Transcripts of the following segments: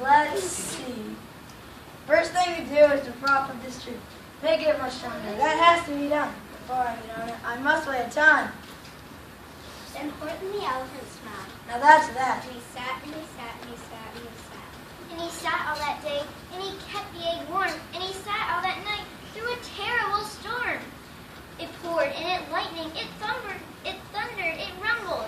Let's see. First thing to do is to prop up this tree. Make it much stronger. That has to be done. Before I get on it, I must weigh a ton. Then Horton the elephant smiled. Now that's that. And he sat, and he sat, and he sat, and he sat. And he sat all that day, and he kept the egg warm. And he sat all that night through a terrible storm. It poured, and it lightning, it thundered, it rumbled.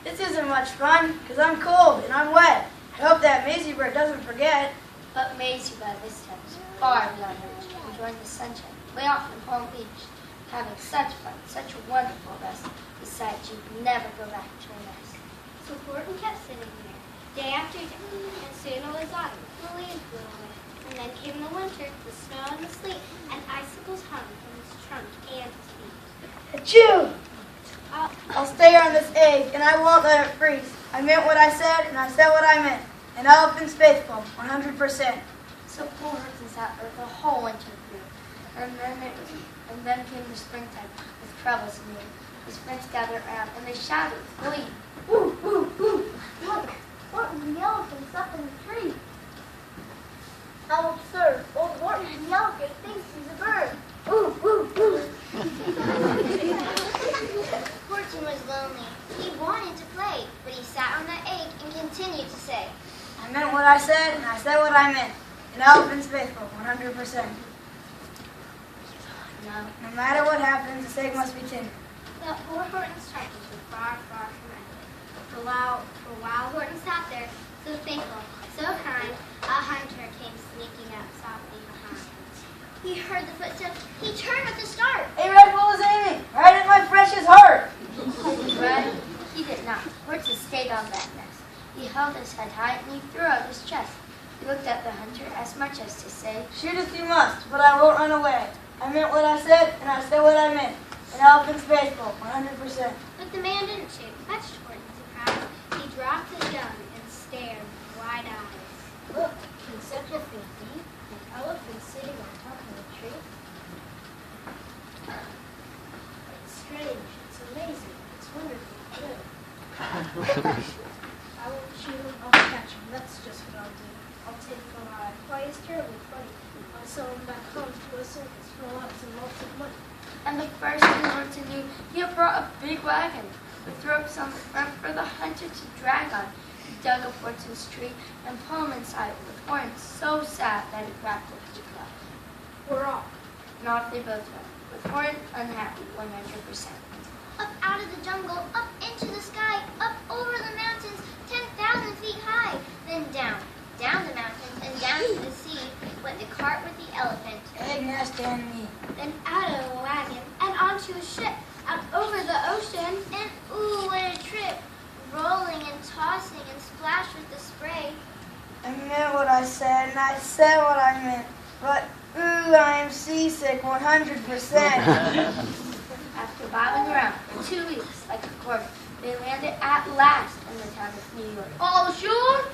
This isn't much fun, because I'm cold and I'm wet. I hope that Maisie bird doesn't forget. But Maisie by this time was far beyond her reach, enjoying the sunshine, way off in Palm Beach, having such fun, such a wonderful rest. Besides, she'd never go back to her nest. So Horton kept sitting there, day after day, and soon it was autumn, the leaves blew away. And then came the winter, the snow and the sleet, and icicles hung from his trunk and his feet. Achoo! I'll stay on this egg, and I won't let it freeze. I meant what I said, and I said what I meant. An elephant's faithful, 100%. So poor Horton sat there the whole winter through. And then came the springtime with troubles anew. His friends gathered around, and they shouted with glee. Woo, woo, woo! Look, Horton the elephant's up in the tree. How absurd! Old Horton the elephant thinks he's a bird. Woo, woo, woo! Horton was lonely. He wanted to play, but he sat on that egg and continued to say, I meant what I said, and I said what I meant. An elephant's faithful, 100%. No matter what happens, this egg must be tender. But poor Horton's troubles were far, far from ended. For a while Horton sat there, so thankful, so kind, a hunter came sneaking up softly behind. He heard the footsteps. He turned with a start. A Red Bull is aiming right at my precious heart. But he did not. Horton stayed on that nest. He held his head high, and he threw out his chest. He looked at the hunter as much as to say, Shoot if you must, but I won't run away. I meant what I said, and I said what I meant. An elephant's faithful, 100%. But the man didn't shoot. Much to Horton's surprise, he dropped his gun and stared with wide eyes. Look, can such a thing be? An elephant sitting on top of a tree? It's strange, it's amazing, it's wonderfully good. I won't shoot him, I'll catch him. That's just what I'll do. I'll take him alive. Why, he's terribly funny. I'll sell him back home to a circus for lots and lots of money. and the first thing Horton knew, he had brought a big wagon with ropes on the front for the hunter to drag on. He dug up Horton's tree and pulled him inside with horns so sad that he crackled. We're off. And off they both went, with Horton unhappy 100%. Up out of the jungle, up into the sky, up over the mountains, 10,000 feet high. Then down the mountains, and down to the sea went the cart with the elephant. Egg nest enemy. Then out of a wagon, and onto a ship, out over the ocean, and ooh, what a trip! Rolling and tossing and splashed with the spray. I meant what I said, and I said what I meant. But, ooh, I am seasick 100%. After bobbing around for 2 weeks like a cork, they landed at last in the town of New York. All ashore?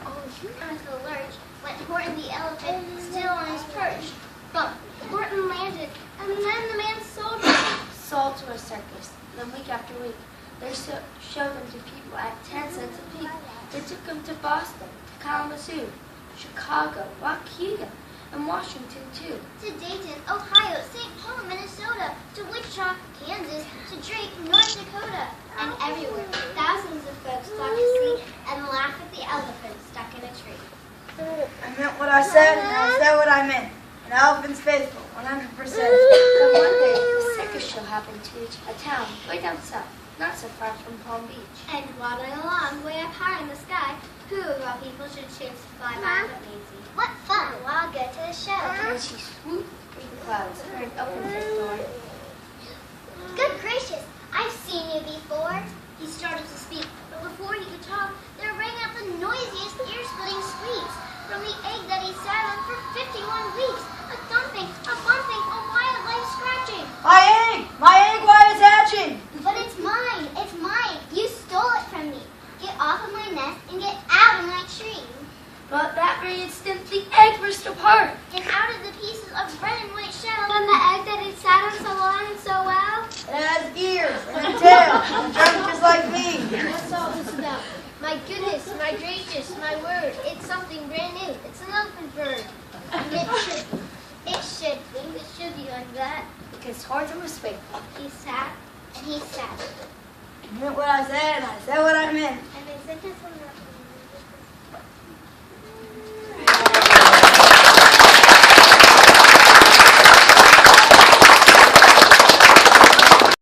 All ashore? With a lurch went Horton the elephant, still on his perch. Bump! Horton landed, and then the man sold him. Sold to a circus. Then week after week, they showed them to people at 10 cents a piece. They took them to Boston, to Kalamazoo, Chicago, Waukegan, and Washington too. To Dayton, Ohio, St. Paul, Minnesota, to Wichita, Kansas, to Drake, North Dakota, and everywhere. Thousands of folks flocked to see and laugh at the elephant stuck in a tree. I meant what I said, and I said what I meant. An elephant's faithful, 100%. Then one day, a circus show happened to reach a town way down south, not so far from Palm Beach. And waddling along way up high in the sky, who of all people should choose to fly by but Maisie? What fun! Well, I'll go to the show. And she swooped through the clouds, her and opened his door. Good gracious, I've seen you before. He started to speak, but before he could talk, there rang out the noisiest ear-splitting squeaks from the egg that he sat on for 51 weeks. A thumping, a bumping, a wild life scratching. My egg white is hatching. But it's mine, it's mine. You stole it from me. Get off of my nest and get out of my tree. But that very instant, the egg burst apart. And out of the pieces of red and white shell, from the egg that it sat on so long and so well. It has ears and a tail, and drunk just like me. What's all this about? My goodness, my gracious, my word. It's something brand new. It's an elephant bird. It should be. It should be. It should be like that. Because Horton was faithful. He sat and he sat. I meant what I said, and I said what I meant. And they sent us on